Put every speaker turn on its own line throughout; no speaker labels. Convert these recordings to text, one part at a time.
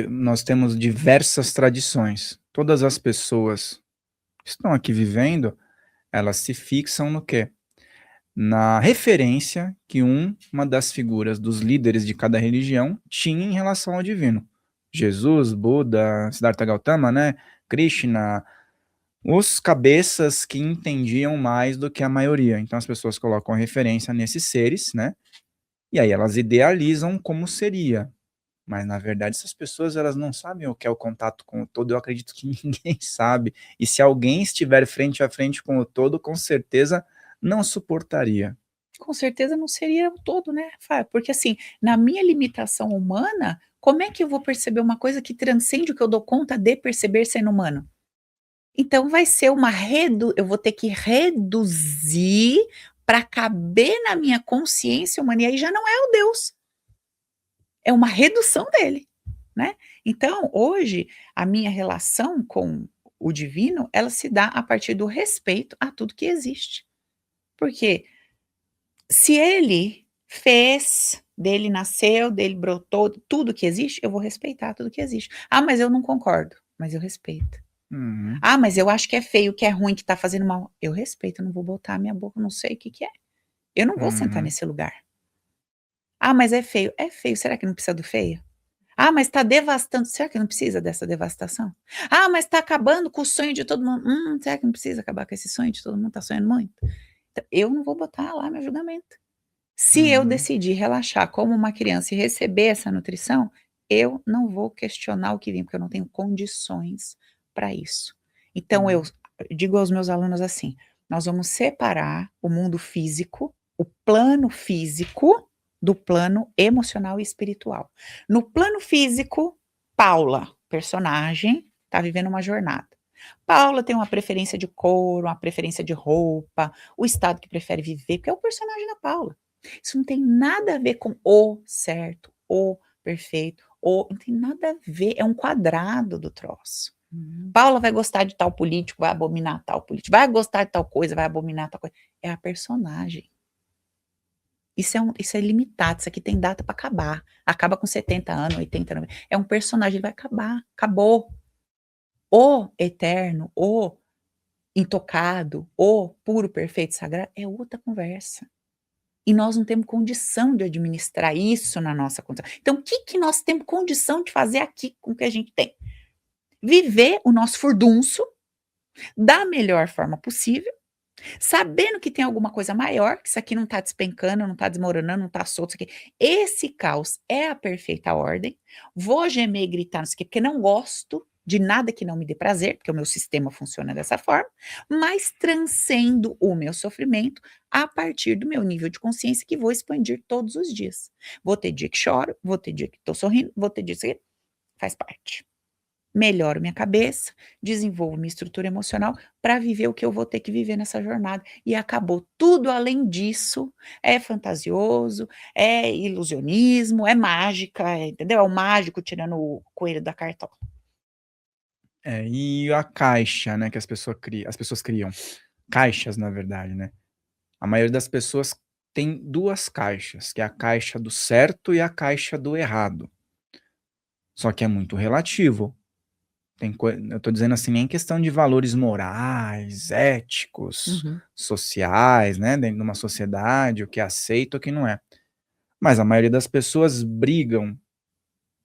Nós temos diversas tradições. Todas as pessoas que estão aqui vivendo, elas se fixam no quê? Na referência que uma das figuras dos líderes de cada religião tinha em relação ao divino. Jesus, Buda, Siddhartha Gautama, né? Krishna, os cabeças que entendiam mais do que a maioria. Então as pessoas colocam referência nesses seres, né? E aí elas idealizam como seria. Mas na verdade essas pessoas elas não sabem o que é o contato com o todo. Eu acredito que ninguém sabe. E se alguém estiver frente a frente com o todo, com certeza não suportaria.
Com certeza não seria o todo, né, Fábio? Porque assim, na minha limitação humana, como é que eu vou perceber uma coisa que transcende o que eu dou conta de perceber sendo humano? Então vai ser uma redu eu vou ter que reduzir para caber na minha consciência humana, e aí já não é o Deus, é uma redução dele, né. Então hoje, a minha relação com o divino, ela se dá a partir do respeito a tudo que existe. Porque se ele fez, dele nasceu, dele brotou, tudo que existe, eu vou respeitar tudo que existe. "Ah, mas eu não concordo", mas eu respeito.
Uhum,
"Ah, mas eu acho que é feio, que é ruim, que tá fazendo mal", eu respeito, eu não vou botar a minha boca, eu não sei o que que é. Eu não vou sentar
uhum.
nesse lugar. "Ah, mas é feio, será que não precisa do feio?" "Ah, mas tá devastando", será que não precisa dessa devastação? "Ah, mas tá acabando com o sonho de todo mundo", será que não precisa acabar com esse sonho de todo mundo, tá sonhando muito? Então, eu não vou botar lá meu julgamento. Se eu
Uhum,
decidir relaxar como uma criança e receber essa nutrição, eu não vou questionar o que vem, porque eu não tenho condições para isso. Então eu
uhum,
digo aos meus alunos assim: "Nós vamos separar o mundo físico, o plano físico, do plano emocional e espiritual. No plano físico, Paula, personagem, está vivendo uma jornada. Paula tem uma preferência de cor, uma preferência de roupa, o estado que prefere viver, porque é o personagem da Paula. Isso não tem nada a ver com o certo, o perfeito, o não tem nada a ver, é um quadrado do troço.
uhum.
Paula vai gostar de tal político, vai abominar tal político, vai gostar de tal coisa, vai abominar tal coisa. É a personagem. Isso é limitado, isso aqui tem data para acabar. Acaba com 70 anos, 80 anos. É um personagem, ele vai acabar, acabou. O eterno, o intocado, o puro, perfeito, sagrado, é outra conversa. E nós não temos condição de administrar isso na nossa conta. Então, o que que nós temos condição de fazer aqui com o que a gente tem? Viver o nosso furdunço da melhor forma possível, sabendo que tem alguma coisa maior, que isso aqui não está despencando, não está desmoronando, não está solto, isso aqui. Esse caos é a perfeita ordem. Vou gemer e gritar, não sei o quê, porque não gosto de nada que não me dê prazer, porque o meu sistema funciona dessa forma, mas transcendo o meu sofrimento a partir do meu nível de consciência que vou expandir todos os dias. Vou ter dia que choro, vou ter dia que estou sorrindo, vou ter dia que faz parte. Melhoro minha cabeça, desenvolvo minha estrutura emocional para viver o que eu vou ter que viver nessa jornada. E acabou. Tudo além disso é fantasioso, é ilusionismo, é mágica, entendeu? É o mágico tirando o coelho da cartola.
É, e a caixa, né, que as pessoas criam. Caixas, na verdade, né. A maioria das pessoas tem 2 caixas, que é a caixa do certo e a caixa do errado. Só que é muito relativo. Eu tô dizendo assim, nem em questão de valores morais, éticos,
Uhum.
sociais, né, dentro de uma sociedade, o que é aceito, o que não é. Mas a maioria das pessoas brigam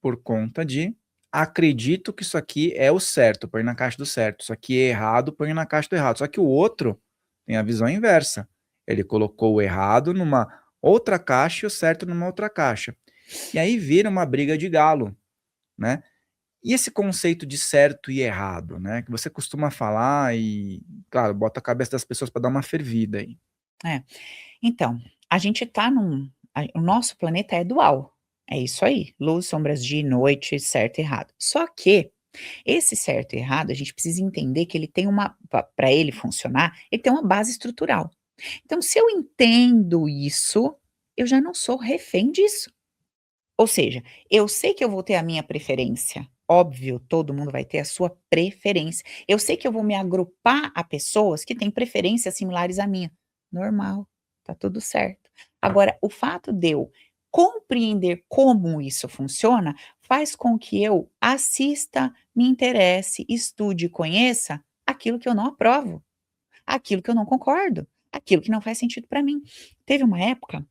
por conta de: "Acredito que isso aqui é o certo", põe na caixa do certo, "Isso aqui é errado", põe na caixa do errado. Só que o outro tem a visão inversa. Ele colocou o errado numa outra caixa e o certo numa outra caixa. E aí vira uma briga de galo, né. E esse conceito de certo e errado, né, que você costuma falar e, claro, bota a cabeça das pessoas para dar uma fervida aí.
É. Então, a gente está o nosso planeta é dual. É isso aí, luz, sombras, dia e noite, certo e errado. Só que esse certo e errado, a gente precisa entender que ele tem uma para ele funcionar, ele tem uma base estrutural. Então, se eu entendo isso, eu já não sou refém disso. Ou seja, eu sei que eu vou ter a minha preferência. Óbvio, todo mundo vai ter a sua preferência. Eu sei que eu vou me agrupar a pessoas que têm preferências similares à minha. Normal, tá tudo certo. Agora, o fato de eu Compreender como isso funciona faz com que eu assista, me interesse, estude e conheça aquilo que eu não aprovo, aquilo que eu não concordo, aquilo que não faz sentido para mim. Teve uma época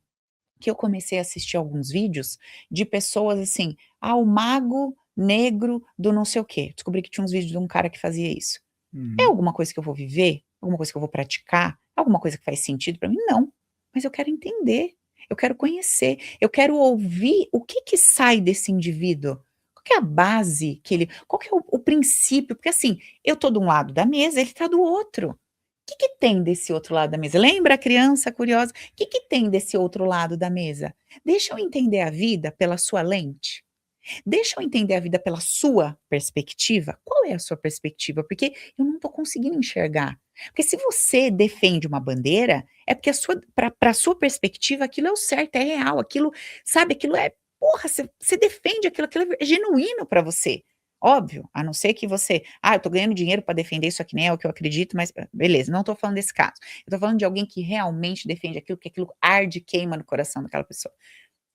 que eu comecei a assistir alguns vídeos de pessoas assim, o mago negro do não sei o quê. Descobri que tinha uns vídeos de um cara que fazia isso. É
Uhum.
alguma coisa que eu vou viver? Alguma coisa que eu vou praticar? Alguma coisa que faz sentido para mim? Não. Mas eu quero entender, eu quero conhecer, eu quero ouvir o que que sai desse indivíduo. Qual que é a base que ele, qual que é o princípio? Porque assim, eu tô de um lado da mesa, ele tá do outro. O que que tem desse outro lado da mesa? Lembra a criança curiosa? O que que tem desse outro lado da mesa? Deixa eu entender a vida pela sua lente. Deixa eu entender a vida pela sua perspectiva. Qual é a sua perspectiva? Porque eu não estou conseguindo enxergar. Porque se você defende uma bandeira, é porque para a sua perspectiva aquilo é o certo, é real, aquilo, sabe, aquilo é, porra, você defende aquilo, aquilo é genuíno para você. Óbvio, a não ser que você, eu tô ganhando dinheiro para defender isso aqui, nem é o que eu acredito, mas beleza, não tô falando desse caso. Eu tô falando de alguém que realmente defende aquilo, que aquilo arde e queima no coração daquela pessoa.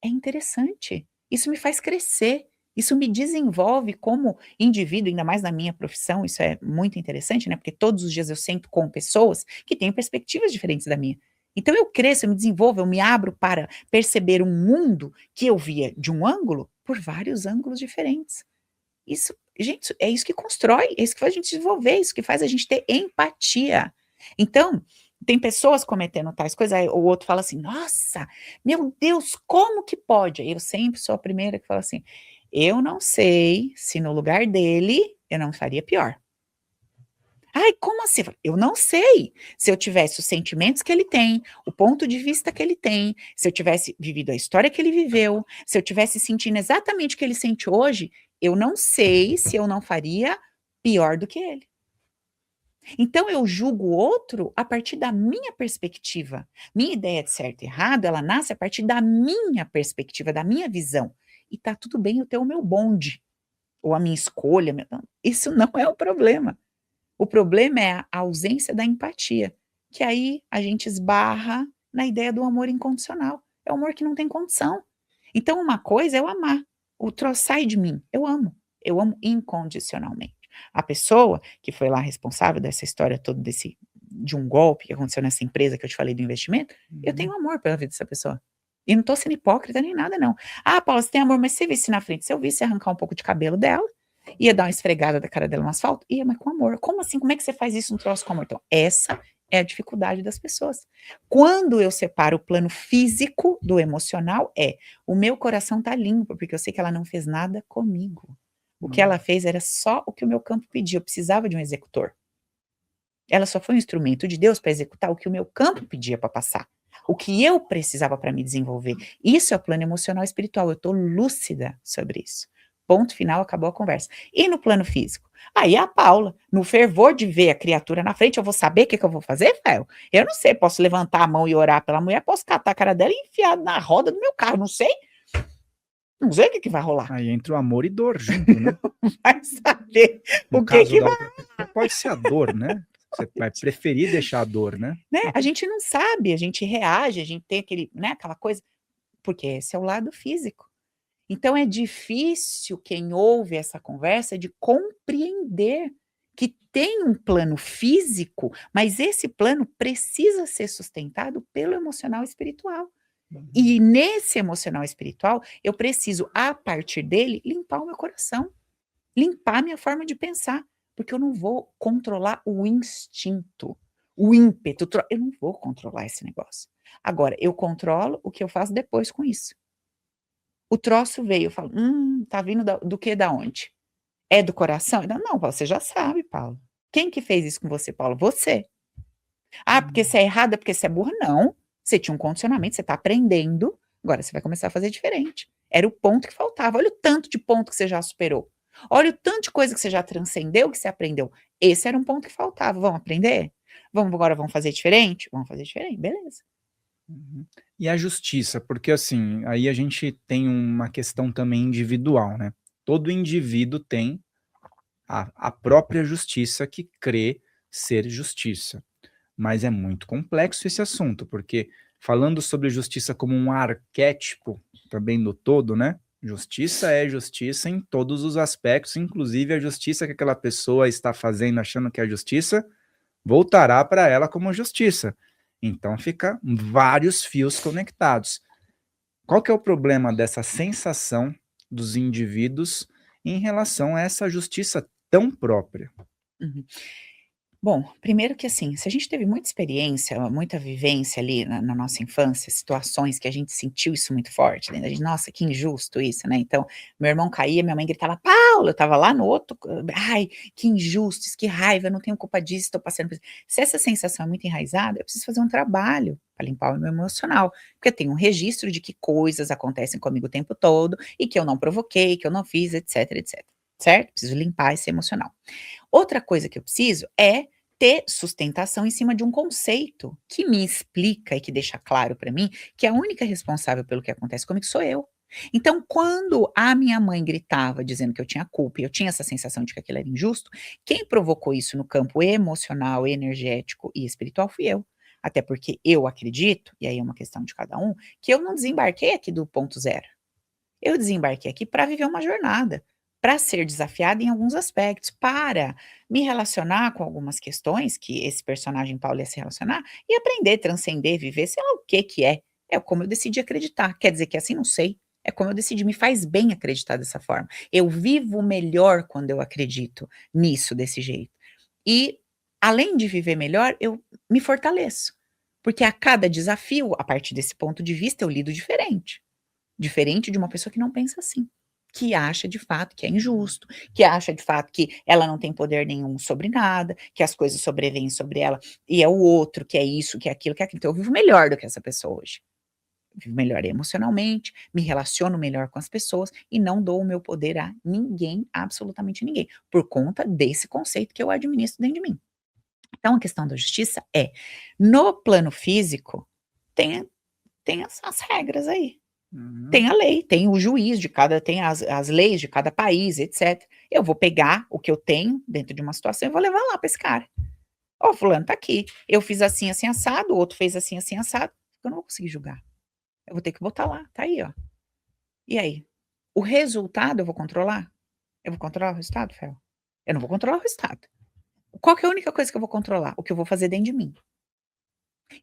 É interessante. Isso me faz crescer. Isso me desenvolve como indivíduo, ainda mais na minha profissão, isso é muito interessante, né? Porque todos os dias eu sento com pessoas que têm perspectivas diferentes da minha. Então eu cresço, eu me desenvolvo, eu me abro para perceber um mundo que eu via de um ângulo por vários ângulos diferentes. Isso, gente, é isso que constrói, é isso que faz a gente desenvolver, é isso que faz a gente ter empatia. Então, tem pessoas cometendo tais coisas, aí o outro fala assim: "Nossa, meu Deus, como que pode?" Eu sempre sou a primeira que fala assim: "Eu não sei se no lugar dele eu não faria pior." "Ai, como assim?" Eu não sei. Se eu tivesse os sentimentos que ele tem, o ponto de vista que ele tem, se eu tivesse vivido a história que ele viveu, se eu tivesse sentindo exatamente o que ele sente hoje, eu não sei se eu não faria pior do que ele. Então eu julgo o outro a partir da minha perspectiva. Minha ideia de certo e errado, ela nasce a partir da minha perspectiva, da minha visão. E tá tudo bem eu ter o meu bonde, ou a minha escolha, isso não é o problema. O problema é a ausência da empatia, que aí a gente esbarra na ideia do amor incondicional. É o amor que não tem condição. Então uma coisa é eu amar, o troço sai de mim, eu amo incondicionalmente. A pessoa que foi lá responsável dessa história toda de um golpe que aconteceu nessa empresa que eu te falei do investimento, eu tenho
Uhum.
amor pela vida dessa pessoa. E não tô sendo hipócrita nem nada não. Paula, você tem amor, mas se você visse na frente, se eu visse arrancar um pouco de cabelo dela, ia dar uma esfregada da cara dela no asfalto? Ia, mas com amor. Como assim? Como é que você faz isso no troço com amor? Então, essa é a dificuldade das pessoas. Quando eu separo o plano físico do emocional, o meu coração tá limpo, porque eu sei que ela não fez nada comigo. O que ela
Hum.
fez era só o que o meu campo pedia, eu precisava de um executor. Ela só foi um instrumento de Deus para executar o que o meu campo pedia para passar. O que eu precisava para me desenvolver. Isso é o plano emocional e espiritual. Eu estou lúcida sobre isso. Ponto final, acabou a conversa. E no plano físico? Aí a Paula, no fervor de ver a criatura na frente, eu vou saber o que eu vou fazer, Fel? Eu não sei, posso levantar a mão e orar pela mulher, posso catar a cara dela e enfiar na roda do meu carro, não sei. Não sei o que vai rolar.
Aí entra o amor e dor junto, né?
Vai saber
No
o que
caso
que
da
vai,
outra pessoa, pode ser a dor, né? Você vai preferir deixar a dor, né?
né? A gente não sabe, a gente reage, a gente tem aquele, né, aquela coisa, porque esse é o lado físico. Então é difícil quem ouve essa conversa de compreender que tem um plano físico, mas esse plano precisa ser sustentado pelo emocional e espiritual.
Uhum.
E nesse emocional e espiritual, eu preciso, a partir dele, limpar o meu coração, limpar a minha forma de pensar, porque eu não vou controlar o instinto, o ímpeto, eu não vou controlar esse negócio. Agora, eu controlo o que eu faço depois com isso. O troço veio, eu falo: tá vindo do que, da onde? É do coração?" Não, não, você já sabe, Paulo. Quem que fez isso com você, Paulo? Você. Porque
Hum.
você é errada, porque você é burra? Não. Você tinha um condicionamento, você está aprendendo, agora você vai começar a fazer diferente. Era o ponto que faltava. Olha o tanto de ponto que você já superou. Olha o tanto de coisa que você já transcendeu, que você aprendeu. Esse era um ponto que faltava. Vamos aprender? Vamos fazer diferente? Vamos fazer diferente, beleza.
Uhum. E a justiça, porque assim, aí a gente tem uma questão também individual, né? Todo indivíduo tem a própria justiça que crê ser justiça. Mas é muito complexo esse assunto, porque falando sobre justiça como um arquétipo, também do todo, né? Justiça é justiça em todos os aspectos, inclusive a justiça que aquela pessoa está fazendo, achando que é justiça, voltará para ela como justiça. Então fica vários fios conectados. Qual que é o problema dessa sensação dos indivíduos em relação a essa justiça tão própria?
Uhum. Bom, primeiro que assim, se a gente teve muita experiência, muita vivência ali na nossa infância, situações que a gente sentiu isso muito forte dentro da gente, nossa, que injusto isso, né? Então, meu irmão caía, minha mãe gritava, Paulo, eu estava lá no outro, ai, que injusto, isso, que raiva, eu não tenho culpa disso, estou passando por isso. Se essa sensação é muito enraizada, eu preciso fazer um trabalho para limpar o meu emocional, porque eu tenho um registro de que coisas acontecem comigo o tempo todo e que eu não provoquei, que eu não fiz, etc, etc. Certo? Preciso limpar esse emocional. Outra coisa que eu preciso é ter sustentação em cima de um conceito que me explica e que deixa claro para mim que a única responsável pelo que acontece comigo sou eu. Então, quando a minha mãe gritava dizendo que eu tinha culpa e eu tinha essa sensação de que aquilo era injusto, quem provocou isso no campo emocional, energético e espiritual fui eu. Até porque eu acredito, e aí é uma questão de cada um, que eu não desembarquei aqui do ponto zero. Eu desembarquei aqui para viver uma jornada, para ser desafiada em alguns aspectos, para me relacionar com algumas questões que esse personagem Paulo ia se relacionar e aprender, transcender, viver, sei lá o que que é. É como eu decidi acreditar. Quer dizer que assim não sei. É como eu decidi, me faz bem acreditar dessa forma. Eu vivo melhor quando eu acredito nisso desse jeito. E além de viver melhor, eu me fortaleço. Porque a cada desafio, a partir desse ponto de vista, eu lido diferente. Diferente de uma pessoa que não pensa assim, que acha de fato que é injusto, que acha de fato que ela não tem poder nenhum sobre nada, que as coisas sobrevêm sobre ela, e é o outro que é isso, que é aquilo, que é aquilo. Então eu vivo melhor do que essa pessoa hoje. Vivo melhor emocionalmente, me relaciono melhor com as pessoas e não dou o meu poder a ninguém, absolutamente ninguém, por conta desse conceito que eu administro dentro de mim. Então a questão da justiça é, no plano físico, tem, tem as regras aí.
Uhum.
Tem a lei, tem o juiz de cada, tem as leis de cada país, etc. Eu vou pegar o que eu tenho dentro de uma situação e vou levar lá para esse cara. Ó, fulano tá aqui, eu fiz assim, assim, assado, o outro fez assim, assim, assado, eu não vou conseguir julgar. Eu vou ter que botar lá, tá aí, ó. E aí? O resultado eu vou controlar? Eu vou controlar o resultado, Fel? Eu não vou controlar o resultado. Qual que é a única coisa que eu vou controlar? O que eu vou fazer dentro de mim.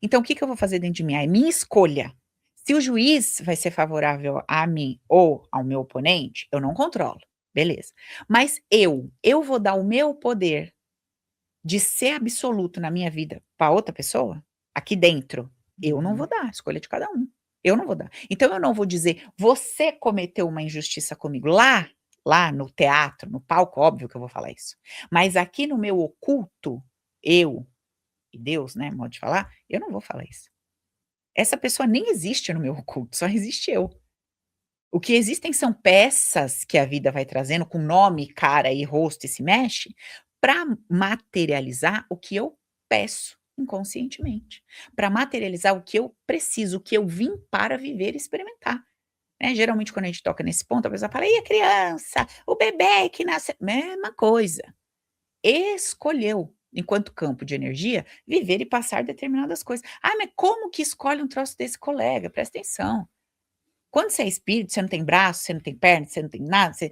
Então o que que eu vou fazer dentro de mim? É minha escolha. Se o juiz vai ser favorável a mim ou ao meu oponente, eu não controlo, beleza. Mas eu vou dar o meu poder de ser absoluto na minha vida para outra pessoa? Aqui dentro, eu não vou dar, escolha de cada um. Eu não vou dar. Então eu não vou dizer: "Você cometeu uma injustiça comigo", lá no teatro, no palco, óbvio que eu vou falar isso. Mas aqui no meu oculto, eu e Deus, né, modo de falar, eu não vou falar isso. Essa pessoa nem existe no meu oculto, só existe eu. O que existem são peças que a vida vai trazendo com nome, cara e rosto e se mexe, para materializar o que eu peço inconscientemente, para materializar o que eu preciso, o que eu vim para viver e experimentar, né. Geralmente quando a gente toca nesse ponto, a pessoa fala: "E a criança, o bebê que nasce", mesma coisa. Escolheu, enquanto campo de energia, viver e passar determinadas coisas. "Ah, mas como que escolhe um troço desse, colega?" Presta atenção. Quando você é espírito, você não tem braço, você não tem perna, você não tem nada, você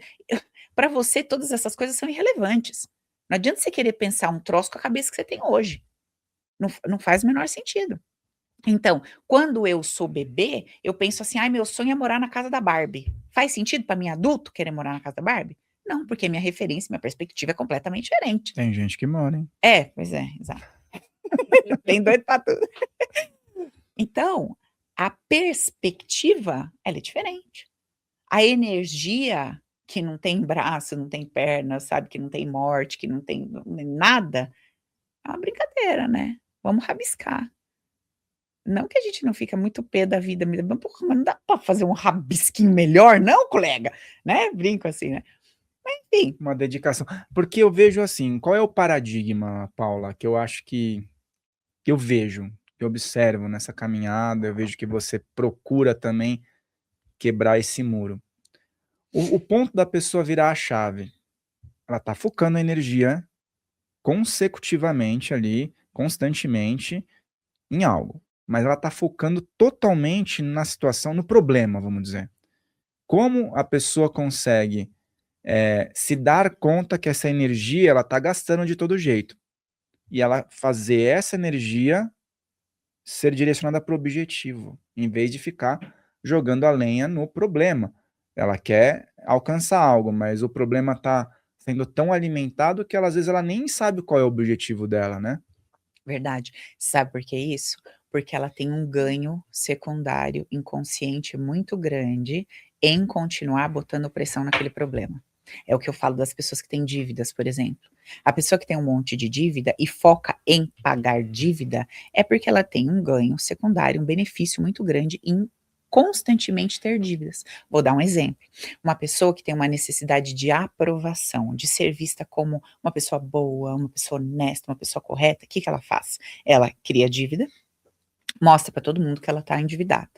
pra você todas essas coisas são irrelevantes. Não adianta você querer pensar um troço com a cabeça que você tem hoje. Não faz o menor sentido. Então, quando eu sou bebê, eu penso assim: "Ai, meu sonho é morar na casa da Barbie". Faz sentido para mim adulto querer morar na casa da Barbie? Não, porque minha referência, minha perspectiva é completamente diferente.
Tem gente que mora, hein?
É, pois é, exato. Tem doido pra tudo. Então, a perspectiva, ela é diferente. A energia que não tem braço, não tem perna, sabe, que não tem morte, que não tem nada, é uma brincadeira, né. Vamos rabiscar. Não que a gente não fica muito pé da vida, mas porra, mas não dá pra fazer um rabisquinho melhor não, colega? Né, brinco assim, né. Mas enfim.
Uma dedicação. Porque eu vejo assim, qual é o paradigma, Paula, que eu acho que eu vejo, que eu observo nessa caminhada, eu vejo que você procura também quebrar esse muro. O ponto da pessoa virar a chave, ela tá focando a energia consecutivamente ali, constantemente, em algo, mas ela tá focando totalmente na situação, no problema, vamos dizer. como a pessoa consegue se dar conta que essa energia ela está gastando de todo jeito e ela fazer essa energia ser direcionada para o objetivo, em vez de ficar jogando a lenha no problema. Ela quer alcançar algo, mas o problema está sendo tão alimentado que ela, às vezes ela nem sabe qual é o objetivo dela, né?
Verdade. Sabe por que isso? Porque ela tem um ganho secundário inconsciente muito grande em continuar botando pressão naquele problema. É o que eu falo das pessoas que têm dívidas, por exemplo. A pessoa que tem um monte de dívida e foca em pagar dívida é porque ela tem um ganho secundário, um benefício muito grande em constantemente ter dívidas. Vou dar um exemplo. Uma pessoa que tem uma necessidade de aprovação, de ser vista como uma pessoa boa, uma pessoa honesta, uma pessoa correta, o que que ela faz? Ela cria dívida, mostra para todo mundo que ela está endividada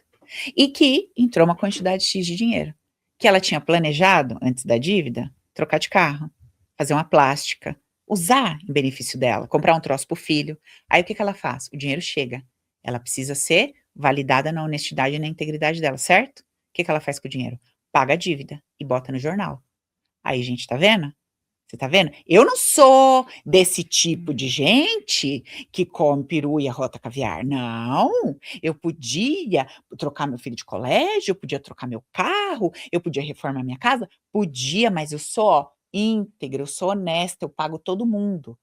e que entrou uma quantidade X de dinheiro, que ela tinha planejado antes da dívida, trocar de carro, fazer uma plástica, usar em benefício dela, comprar um troço para o filho. Aí o que que ela faz? O dinheiro chega, ela precisa ser validada na honestidade e na integridade dela, certo? O que que ela faz com o dinheiro? Paga a dívida e bota no jornal. Aí, gente, tá vendo? Você tá vendo? Eu não sou desse tipo de gente que come peru e arrota caviar. Não, eu podia trocar meu filho de colégio, eu podia trocar meu carro, eu podia reformar minha casa, podia, mas eu sou ó, íntegra, eu sou honesta, eu pago todo mundo.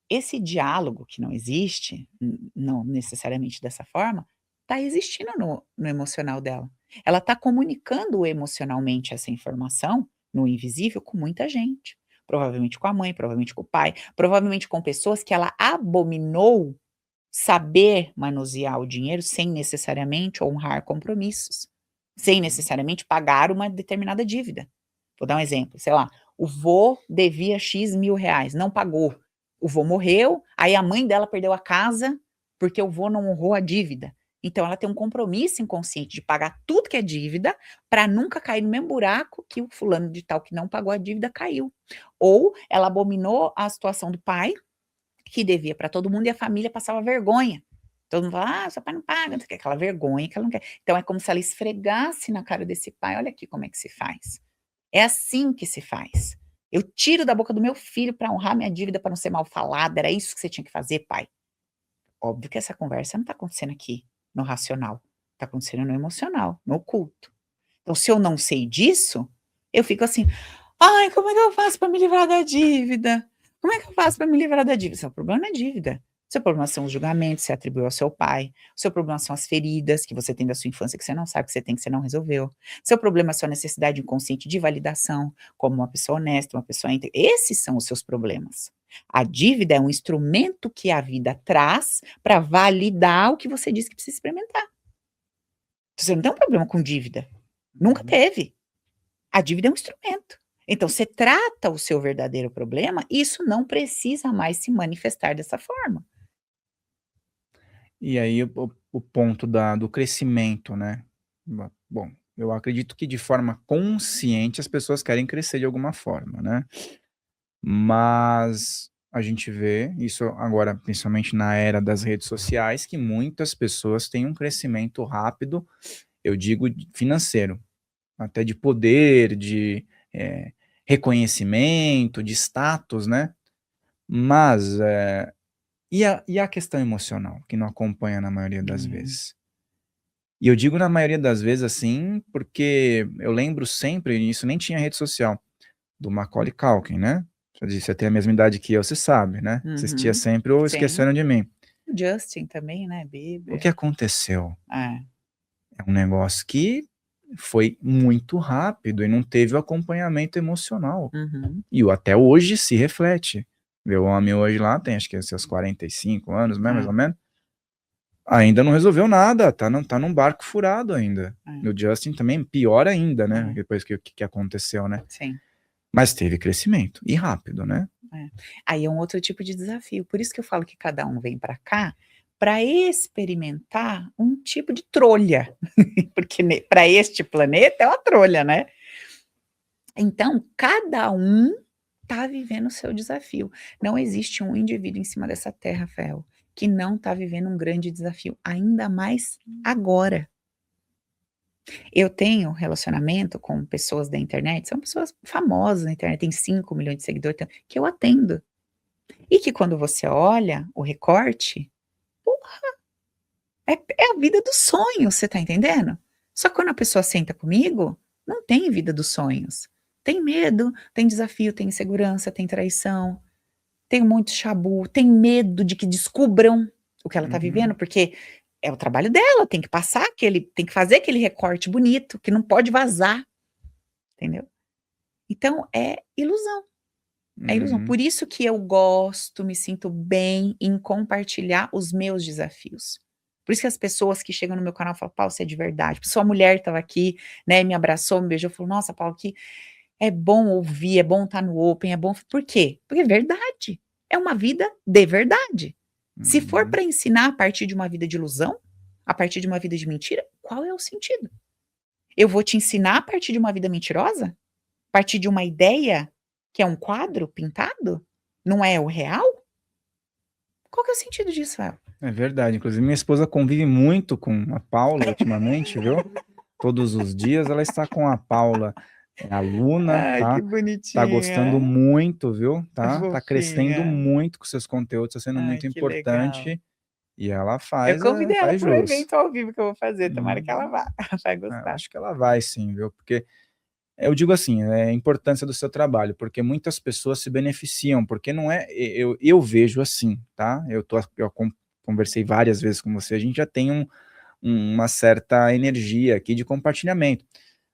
Esse diálogo que não existe, não necessariamente dessa forma, está existindo no emocional dela. Ela está comunicando emocionalmente essa informação no invisível com muita gente. Provavelmente com a mãe, provavelmente com o pai, provavelmente com pessoas que ela abominou saber manusear o dinheiro sem necessariamente honrar compromissos, sem necessariamente pagar uma determinada dívida. Vou dar um exemplo, sei lá, o vô devia X mil reais, não pagou. O vô morreu, aí a mãe dela perdeu a casa porque o vô não honrou a dívida. Então ela tem um compromisso inconsciente de pagar tudo que é dívida para nunca cair no mesmo buraco que o fulano de tal que não pagou a dívida caiu. Ou ela abominou a situação do pai, que devia para todo mundo e a família passava vergonha. Todo mundo fala, seu pai não paga, não sei o que, aquela vergonha que ela não quer. Então é como se ela esfregasse na cara desse pai, olha aqui como é que se faz. É assim que se faz. Eu tiro da boca do meu filho para honrar minha dívida, para não ser mal falada, era isso que você tinha que fazer, pai. Óbvio que essa conversa não está acontecendo aqui, no racional, está acontecendo no emocional, no oculto. Então, se eu não sei disso, eu fico assim, ai, como é que eu faço para me livrar da dívida? Como é que eu faço para me livrar da dívida? Seu problema não é dívida. Seu problema são os julgamentos que você atribuiu ao seu pai. Seu problema são as feridas que você tem da sua infância que você não sabe que você tem, que você não resolveu. Seu problema é a sua necessidade inconsciente de validação, como uma pessoa honesta, uma pessoa íntegra. Esses são os seus problemas. A dívida é um instrumento que a vida traz para validar o que você disse que precisa experimentar. Você não tem um problema com dívida. Nunca teve. A dívida é um instrumento. Então, você trata o seu verdadeiro problema, isso não precisa mais se manifestar dessa forma.
E aí o ponto do crescimento, né? Bom, eu acredito que de forma consciente as pessoas querem crescer de alguma forma, né? Mas a gente vê isso agora, principalmente na era das redes sociais, que muitas pessoas têm um crescimento rápido, eu digo financeiro, até de poder, de reconhecimento, de status, né? Mas e a questão emocional, que não acompanha na maioria das vezes? E eu digo na maioria das vezes assim, porque eu lembro sempre, e isso nem tinha rede social, do Macaulay Culkin, né? Você tem a mesma idade que eu, você sabe, né? Assistia
Uhum.
sempre o
Sim.
Esqueceram de Mim.
O Justin também, né,
O
Bieber.
que aconteceu?
É.
É um negócio que foi muito rápido e não teve o acompanhamento emocional.
Uhum.
E até hoje se reflete. Vê o homem hoje lá, tem acho que seus 45 anos, né, mais ou menos. Ainda não resolveu nada, tá num barco furado ainda.
É.
E o Justin também, pior ainda, né?
É.
Depois que aconteceu, né?
Sim.
Mas teve crescimento, e rápido, né?
É. Aí é um outro tipo de desafio. Por isso que eu falo que cada um vem para cá para experimentar um tipo de trolha, porque para este planeta é uma trolha, né? Então, cada um está vivendo o seu desafio. Não existe um indivíduo em cima dessa terra, Fel, que não está vivendo um grande desafio, ainda mais agora. Eu tenho relacionamento com pessoas da internet, são pessoas famosas na internet, tem 5 milhões de seguidores, que eu atendo. E que quando você olha o recorte, é a vida dos sonhos, você tá entendendo? Só que quando a pessoa senta comigo, não tem vida dos sonhos. Tem medo, tem desafio, tem insegurança, tem traição, tem muito chabu, tem medo de que descubram o que ela tá vivendo,
Uhum.
porque é o trabalho dela, tem que passar tem que fazer aquele recorte bonito, que não pode vazar, entendeu? Então é ilusão, é ilusão.
Uhum.
Por isso que eu gosto, me sinto bem em compartilhar os meus desafios. Por isso que as pessoas que chegam no meu canal falam: "Paulo, você é de verdade". Sua mulher estava aqui, né, me abraçou, me beijou, falou: "Nossa, Paulo, que é bom ouvir, é bom estar no open, é bom". Por quê? Porque é verdade. É uma vida de verdade. Se for
Uhum.
para ensinar a partir de uma vida de ilusão, a partir de uma vida de mentira, qual é o sentido? Eu vou te ensinar a partir de uma vida mentirosa? A partir de uma ideia que é um quadro pintado? Não é o real? Qual que é o sentido disso, El?
É verdade. Inclusive, minha esposa convive muito com a Paula ultimamente, viu? Todos os dias ela está com a Paula, é aluna,
Ai, que
tá? Tá gostando
bonitinha,
muito, viu? Tá crescendo
fofinha.
muito com seus conteúdos, tá sendo
Ai,
muito
que legal.
importante e ela
Eu
faz,
convidei ela
faz
para o
jus.
evento ao vivo que eu vou fazer, tomara que ela
Hum,
vá, vai
eu
gostar.
acho que ela vai sim, viu? Porque eu digo assim, é a importância do seu trabalho, porque muitas pessoas se beneficiam, porque não é, eu vejo assim, tá? Conversei várias vezes com você, a gente já tem uma certa energia aqui de compartilhamento,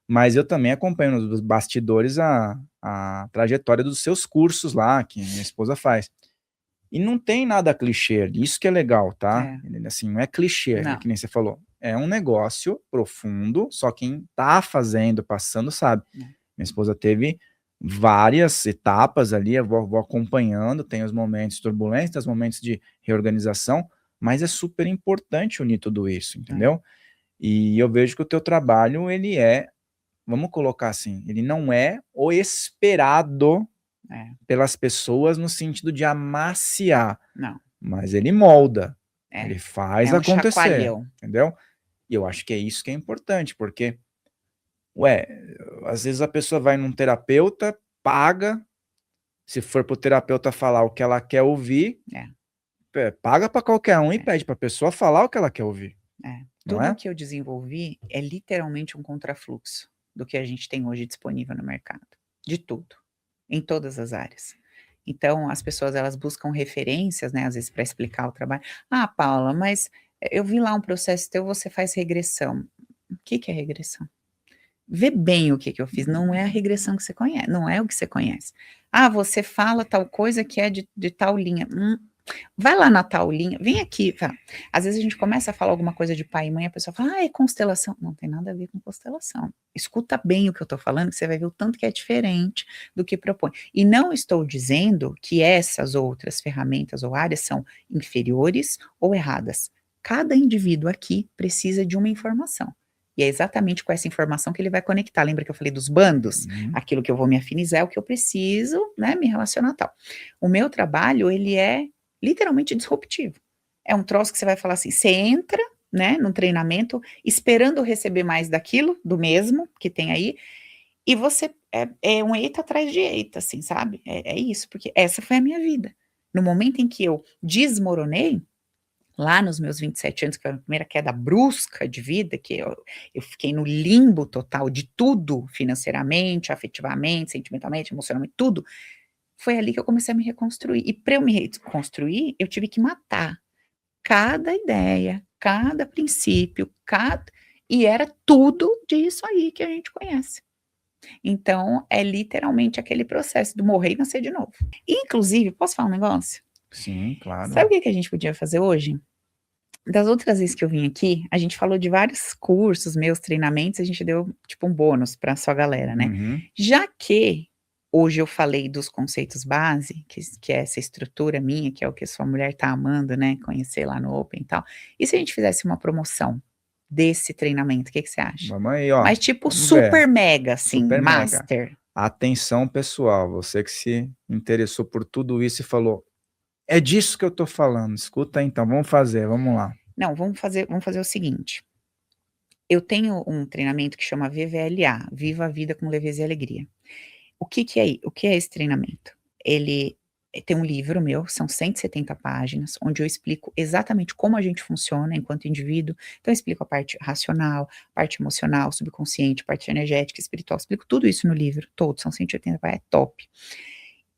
mas eu também acompanho nos bastidores a trajetória dos seus cursos lá, que minha esposa faz. E não tem nada clichê, isso que é legal, tá?
É,
Assim, não é clichê, é
não,
que nem você falou. É um negócio profundo, só quem tá fazendo, passando, sabe.
é.
Minha esposa teve várias etapas ali, eu vou acompanhando, tem os momentos turbulentos, tem os momentos de reorganização, mas é super importante unir tudo isso,
É,
entendeu? E eu vejo que o teu trabalho, ele é, vamos colocar assim, ele não é o esperado
é,
pelas pessoas no sentido de amaciar,
não,
mas ele molda,
é.
ele faz
É um
acontecer,
chacoalhão.
entendeu? E eu acho que é isso que é importante, porque, ué, às vezes a pessoa vai num terapeuta, paga, se for pro terapeuta falar o que ela quer ouvir,
É,
paga para qualquer um e
é,
pede pra pessoa falar o que ela quer ouvir,
é.
não
Tudo
é?
que eu desenvolvi é literalmente um contrafluxo do que a gente tem hoje disponível no mercado, de tudo, em todas as áreas. Então as pessoas elas buscam referências, né, às vezes para explicar o trabalho. "Ah, Paula, mas eu vi lá um processo teu, você faz regressão". O que que é regressão? Vê bem o que que eu fiz, não é a regressão que você conhece, não é o que você conhece. "Ah, você fala tal coisa que é de tal linha". Vai lá na tal linha, vem aqui, às vezes a gente começa a falar alguma coisa de pai e mãe, a pessoa fala: "Ah, é constelação". Não tem nada a ver com constelação. Escuta bem o que eu estou falando, que você vai ver o tanto que é diferente do que propõe. E não estou dizendo que essas outras ferramentas ou áreas são inferiores ou erradas. Cada indivíduo aqui precisa de uma informação. E é exatamente com essa informação que ele vai conectar. Lembra que eu falei dos bandos?
Uhum.
Aquilo que eu vou me afinizar é o que eu preciso, né, me relacionar tal. O meu trabalho, ele é literalmente disruptivo. É um troço que você vai falar assim, você entra, né, num treinamento, esperando receber mais daquilo, do mesmo que tem aí, e você é um eita atrás de eita, assim, sabe? É isso, porque essa foi a minha vida. No momento em que eu desmoronei, lá nos meus 27 anos, que foi a primeira queda brusca de vida, que eu fiquei no limbo total de tudo, financeiramente, afetivamente, sentimentalmente, emocionalmente, tudo, foi ali que eu comecei a me reconstruir. E para eu me reconstruir, eu tive que matar cada ideia, cada princípio, e era tudo disso aí que a gente conhece. Então, é literalmente aquele processo do morrer e nascer de novo. Inclusive, posso falar um negócio?
Sim,
Sabe
claro.
o que que a gente podia fazer hoje? Das outras vezes que eu vim aqui, a gente falou de vários cursos meus, treinamentos, a gente deu tipo um bônus para sua galera, né.
Uhum.
Já que hoje eu falei dos conceitos base, que é essa estrutura minha, que é o que sua mulher tá amando, né, conhecer lá no Open e tal, e se a gente fizesse uma promoção desse treinamento, o que que você acha?
Vamos aí, ó,
Mas tipo
vamos ver,
super mega, assim,
super mega.
master.
Atenção pessoal, você que se interessou por tudo isso e falou: "É disso que eu tô falando", escuta aí então, vamos fazer, vamos lá.
Não, vamos fazer o seguinte, Eu tenho um treinamento que chama VVLA, Viva a Vida com Leveza e Alegria. O que é esse treinamento? Ele tem um livro meu, são 170 páginas, onde eu explico exatamente como a gente funciona enquanto indivíduo. Então eu explico a parte racional, parte emocional, subconsciente, parte energética, espiritual, explico tudo isso no livro, todo, são 180 páginas, é top.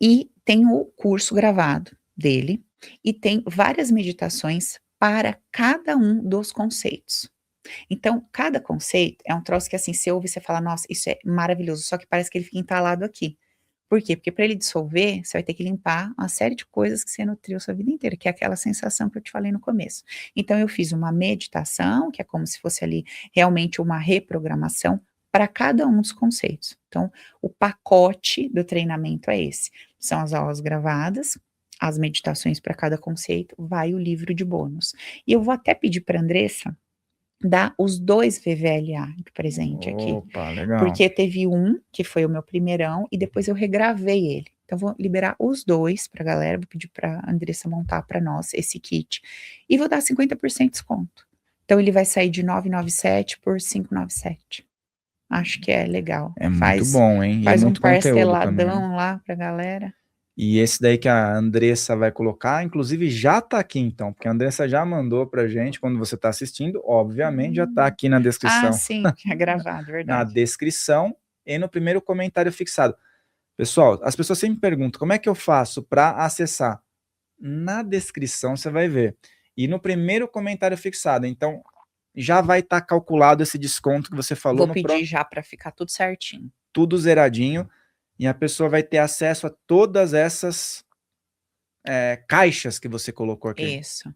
E tem o curso gravado dele, e tem várias meditações para cada um dos conceitos. Então, cada conceito é um troço que, assim, você ouve e você fala: "Nossa, isso é maravilhoso", só que parece que ele fica entalado aqui. Por quê? Porque para ele dissolver, você vai ter que limpar uma série de coisas que você nutriu sua vida inteira, que é aquela sensação que eu te falei no começo. Então eu fiz uma meditação, que é como se fosse ali realmente uma reprogramação para cada um dos conceitos. Então, o pacote do treinamento é esse, são as aulas gravadas, as meditações para cada conceito, vai o livro de bônus. E eu vou até pedir pra Andressa dar os 2 VVLA de presente aqui,
Opa, legal.
porque teve um, que foi o meu primeirão, e depois eu regravei ele. Então vou liberar os 2 pra galera, vou pedir pra Andressa montar pra nós esse kit, e vou dar 50% de desconto. Então ele vai sair de 997 por 597. Acho que é legal.
É muito bom, hein? E é
Faz um
muito conteúdo também, né?
parceladão lá pra galera.
E esse daí que a Andressa vai colocar, inclusive já tá aqui então, porque a Andressa já mandou pra gente quando você tá assistindo, obviamente já tá aqui na
Ah,
descrição.
sim, é gravado,
Na
verdade.
descrição e no primeiro comentário fixado. Pessoal, as pessoas sempre perguntam, como é que eu faço para acessar? Na descrição você vai ver. E no primeiro comentário fixado, então já vai estar calculado esse desconto que você falou.
Vou pedir já para ficar tudo certinho.
Tudo zeradinho. E a pessoa vai ter acesso a todas essas caixas que você colocou aqui.
Isso.